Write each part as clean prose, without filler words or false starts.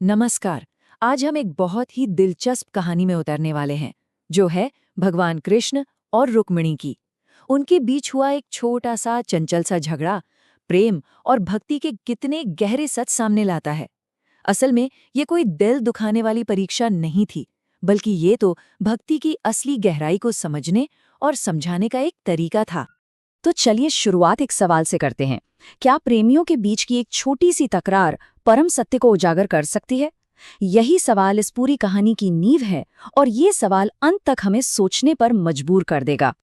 नमस्कार। आज हम एक बहुत ही दिलचस्प कहानी में उतरने वाले हैं, जो है भगवान कृष्ण और रुक्मिणी की। उनके बीच हुआ एक छोटा सा चंचल सा झगड़ा प्रेम और भक्ति के कितने गहरे सच सामने लाता है। असल में ये कोई दिल दुखाने वाली परीक्षा नहीं थी, बल्कि ये तो भक्ति की असली गहराई को समझने और समझाने का एक तरीका था। तो चलिए शुरुआत एक सवाल से करते हैं। क्या प्रेमियों के बीच की एक छोटी सी तकरार परम सत्य को उजागर कर सकती है? यही सवाल इस पूरी कहानी की नींव है और ये सवाल अंत तक हमें सोचने पर मजबूर कर देगा।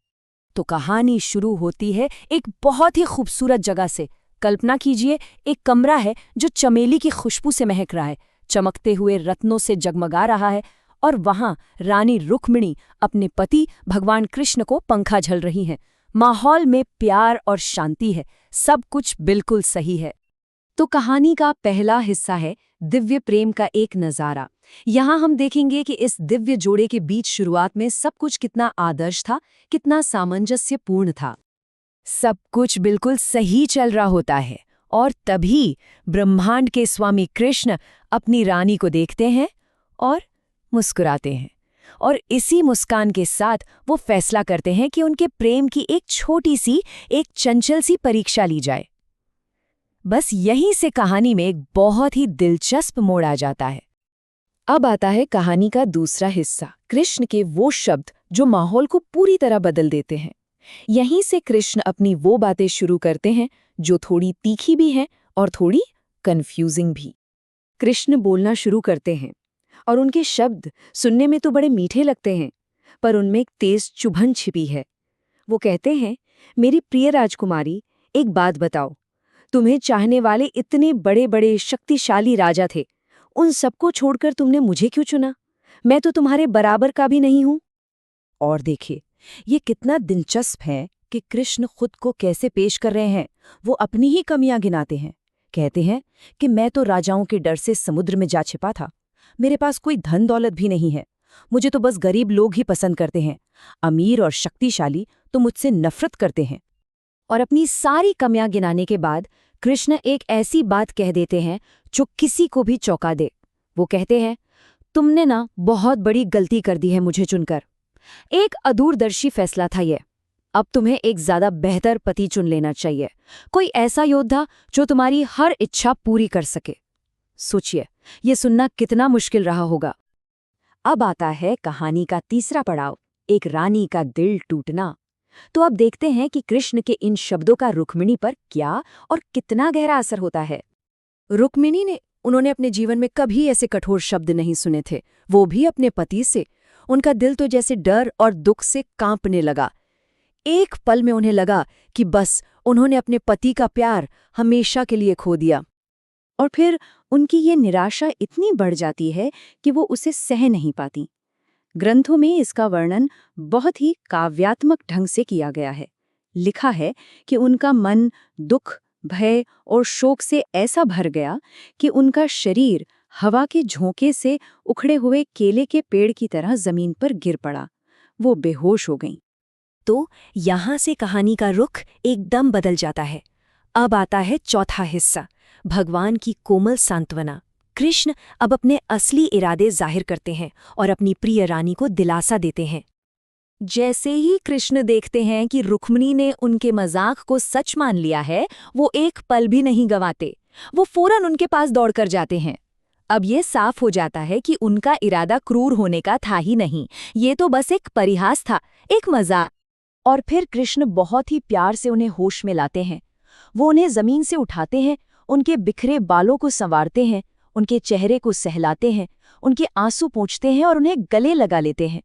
तो कहानी शुरू होती है एक बहुत ही खूबसूरत जगह से। कल्पना कीजिए, एक कमरा है जो चमेली की खुशबू से महक रहा है, चमकते हुए रत्नों से जगमगा रहा है, और वहां रानी रुक्मिणी अपने पति भगवान कृष्ण को पंखा झल रही हैं। माहौल में प्यार और शांति है, सब कुछ बिल्कुल सही है। तो कहानी का पहला हिस्सा है दिव्य प्रेम का एक नज़ारा। यहाँ हम देखेंगे कि इस दिव्य जोड़े के बीच शुरुआत में सब कुछ कितना आदर्श था, कितना सामंजस्यपूर्ण था। सब कुछ बिल्कुल सही चल रहा होता है और तभी ब्रह्मांड के स्वामी कृष्ण अपनी रानी को देखते हैं और मुस्कुराते हैं। और इसी मुस्कान के साथ वो फैसला करते हैं कि उनके प्रेम की एक छोटी सी, एक चंचल सी परीक्षा ली जाए। बस यहीं से कहानी में एक बहुत ही दिलचस्प मोड़ आ जाता है। अब आता है कहानी का दूसरा हिस्सा, कृष्ण के वो शब्द जो माहौल को पूरी तरह बदल देते हैं। यहीं से कृष्ण अपनी वो बातें शुरू करते हैं जो थोड़ी तीखी भी हैं और थोड़ी कंफ्यूजिंग भी। कृष्ण बोलना शुरू करते हैं और उनके शब्द सुनने में तो बड़े मीठे लगते हैं, पर उनमें एक तेज चुभन छिपी है। वो कहते हैं, मेरी प्रिय राजकुमारी, एक बात बताओ, तुम्हें चाहने वाले इतने बड़े बड़े शक्तिशाली राजा थे, उन सबको छोड़कर तुमने मुझे क्यों चुना? मैं तो तुम्हारे बराबर का भी नहीं हूं। और देखिए, ये कितना दिलचस्प है कि कृष्ण खुद को कैसे पेश कर रहे हैं। वो अपनी ही कमियां गिनाते हैं। कहते हैं कि मैं तो राजाओं के डर से समुद्र में जा छिपा था, मेरे पास कोई धन दौलत भी नहीं है, मुझे तो बस गरीब लोग ही पसंद करते हैं, अमीर और शक्तिशाली तो मुझसे नफरत करते हैं। और अपनी सारी कमियां गिनाने के बाद कृष्ण एक ऐसी बात कह देते हैं जो किसी को भी चौंका दे। वो कहते हैं, तुमने ना बहुत बड़ी गलती कर दी है मुझे चुनकर। एक अदूरदर्शी फैसला था ये। अब तुम्हें एक ज्यादा बेहतर पति चुन लेना चाहिए, कोई ऐसा योद्धा जो तुम्हारी हर इच्छा पूरी कर सके। सोचिए, ये सुनना कितना मुश्किल रहा होगा। अब आता है कहानी का तीसरा पड़ाव, एक रानी का दिल टूटना। तो अब देखते हैं कि कृष्ण के इन शब्दों का रुक्मिणी पर क्या और कितना गहरा असर होता है। रुक्मिणी ने उन्होंने अपने जीवन में कभी ऐसे कठोर शब्द नहीं सुने थे, वो भी अपने पति से। उनका दिल तो जैसे डर और दुख से कांपने लगा। एक पल में उन्हें लगा कि बस उन्होंने अपने पति का प्यार हमेशा के लिए खो दिया। और फिर उनकी ये निराशा इतनी बढ़ जाती है कि वो उसे सह नहीं पाती। ग्रंथों में इसका वर्णन बहुत ही काव्यात्मक ढंग से किया गया है। लिखा है कि उनका मन दुख, भय और शोक से ऐसा भर गया कि उनका शरीर हवा के झोंके से उखड़े हुए केले के पेड़ की तरह जमीन पर गिर पड़ा। वो बेहोश हो गईं। तो यहाँ से कहानी का रुख एकदम बदल जाता है। अब आता है चौथा हिस्सा, भगवान की कोमल सांत्वना। कृष्ण अब अपने असली इरादे जाहिर करते हैं और अपनी प्रिय रानी को दिलासा देते हैं। जैसे ही कृष्ण देखते हैं कि रुक्मिणी ने उनके मजाक को सच मान लिया है, वो एक पल भी नहीं गंवाते। वो फौरन उनके पास दौड़कर जाते हैं। अब ये साफ हो जाता है कि उनका इरादा क्रूर होने का था ही नहीं, ये तो बस एक परिहास था, एक मजाक। और फिर कृष्ण बहुत ही प्यार से उन्हें होश में लाते हैं। वो उन्हें जमीन से उठाते हैं, उनके बिखरे बालों को संवारते हैं, उनके चेहरे को सहलाते हैं, उनके आंसू पोंछते हैं और उन्हें गले लगा लेते हैं।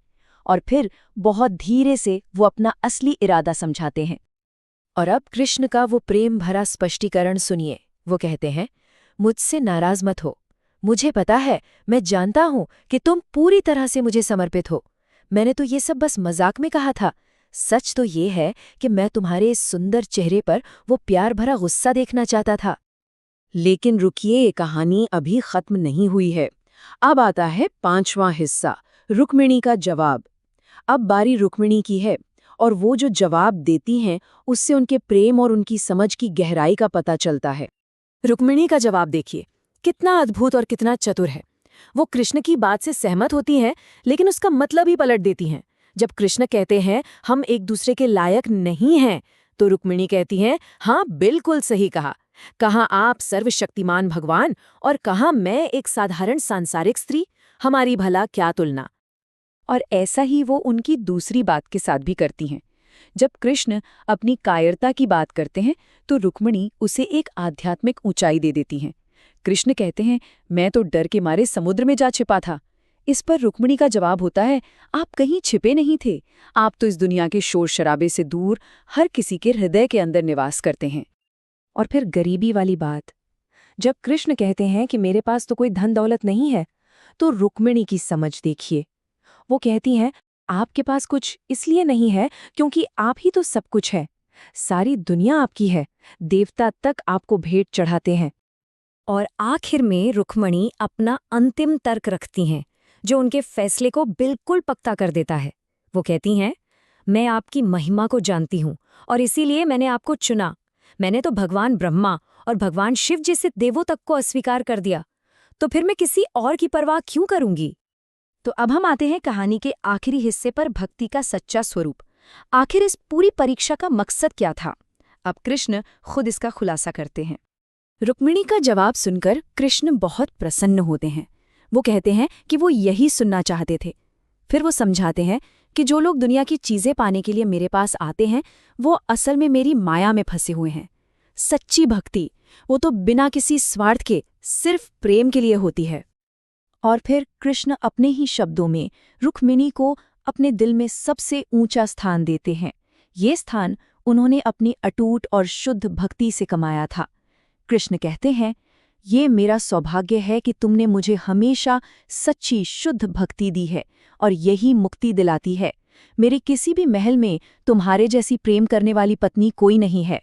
और फिर बहुत धीरे से वो अपना असली इरादा समझाते हैं। और अब कृष्ण का वो प्रेम भरा स्पष्टीकरण सुनिए। वो कहते हैं, मुझसे नाराज मत हो, मुझे पता है, मैं जानता हूं कि तुम पूरी तरह से मुझे समर्पित हो। मैंने तो ये सब बस मजाक में कहा था। सच तो ये है कि मैं तुम्हारे इस सुंदर चेहरे पर वो प्यार भरा गुस्सा देखना चाहता था। लेकिन रुकिए, ये कहानी अभी खत्म नहीं हुई है। अब आता है पांचवां हिस्सा, रुक्मिणी का जवाब। अब बारी रुक्मिणी की है और वो जो जवाब देती हैं उससे उनके प्रेम और उनकी समझ की गहराई का पता चलता है। रुक्मिणी का जवाब देखिए, कितना अद्भुत और कितना चतुर है। वो कृष्ण की बात से सहमत होती हैं, लेकिन उसका मतलब ही पलट देती हैं। जब कृष्ण कहते हैं हम एक दूसरे के लायक नहीं हैं, तो रुक्मिणी कहती हैं हाँ बिल्कुल सही कहा। कहाँ आप सर्वशक्तिमान भगवान और कहाँ मैं एक साधारण सांसारिक स्त्री, हमारी भला क्या तुलना। और ऐसा ही वो उनकी दूसरी बात के साथ भी करती हैं। जब कृष्ण अपनी कायरता की बात करते हैं तो रुक्मिणी उसे एक आध्यात्मिक ऊंचाई दे देती हैं। कृष्ण कहते हैं मैं तो डर के मारे समुद्र में जा छिपा था। इस पर रुक्मिणी का जवाब होता है आप कहीं छिपे नहीं थे, आप तो इस दुनिया के शोर शराबे से दूर हर किसी के हृदय के अंदर निवास करते हैं। और फिर गरीबी वाली बात, जब कृष्ण कहते हैं कि मेरे पास तो कोई धन दौलत नहीं है, तो रुक्मिणी की समझ देखिए। वो कहती हैं आपके पास कुछ इसलिए नहीं है क्योंकि आप ही तो सब कुछ है, सारी दुनिया आपकी है, देवता तक आपको भेंट चढ़ाते हैं। और आखिर में रुक्मिणी अपना अंतिम तर्क रखती हैं, जो उनके फैसले को बिल्कुल पक्का कर देता है। वो कहती हैं मैं आपकी महिमा को जानती हूँ और इसीलिए मैंने आपको चुना। मैंने तो भगवान ब्रह्मा और भगवान शिव जैसे देवों तक को अस्वीकार कर दिया, तो फिर मैं किसी और की परवाह क्यों करूंगी। तो अब हम आते हैं कहानी के आखिरी हिस्से पर, भक्ति का सच्चा स्वरूप। आखिर इस पूरी परीक्षा का मकसद क्या था? अब कृष्ण खुद इसका खुलासा करते हैं। रुक्मिणी का जवाब सुनकर कृष्ण बहुत प्रसन्न होते हैं। वो कहते हैं कि वो यही सुनना चाहते थे। फिर वो समझाते हैं कि जो लोग दुनिया की चीजें पाने के लिए मेरे पास आते हैं वो असल में मेरी माया में फंसे हुए हैं। सच्ची भक्ति वो तो बिना किसी स्वार्थ के सिर्फ प्रेम के लिए होती है। और फिर कृष्ण अपने ही शब्दों में रुक्मिणी को अपने दिल में सबसे ऊंचा स्थान देते हैं। ये स्थान उन्होंने अपनी अटूट और शुद्ध भक्ति से कमाया था। कृष्ण कहते हैं ये मेरा सौभाग्य है कि तुमने मुझे हमेशा सच्ची शुद्ध भक्ति दी है और यही मुक्ति दिलाती है। मेरे किसी भी महल में तुम्हारे जैसी प्रेम करने वाली पत्नी कोई नहीं है।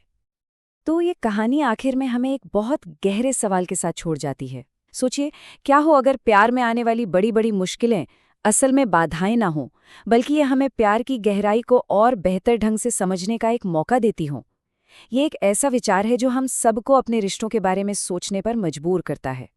तो ये कहानी आखिर में हमें एक बहुत गहरे सवाल के साथ छोड़ जाती है। सोचिए क्या हो अगर प्यार में आने वाली बड़ी बड़ी मुश्किलें असल में बाधाएं ना हों, बल्कि ये हमें प्यार की गहराई को और बेहतर ढंग से समझने का एक मौका देती हों। ये एक ऐसा विचार है जो हम सबको अपने रिश्तों के बारे में सोचने पर मजबूर करता है।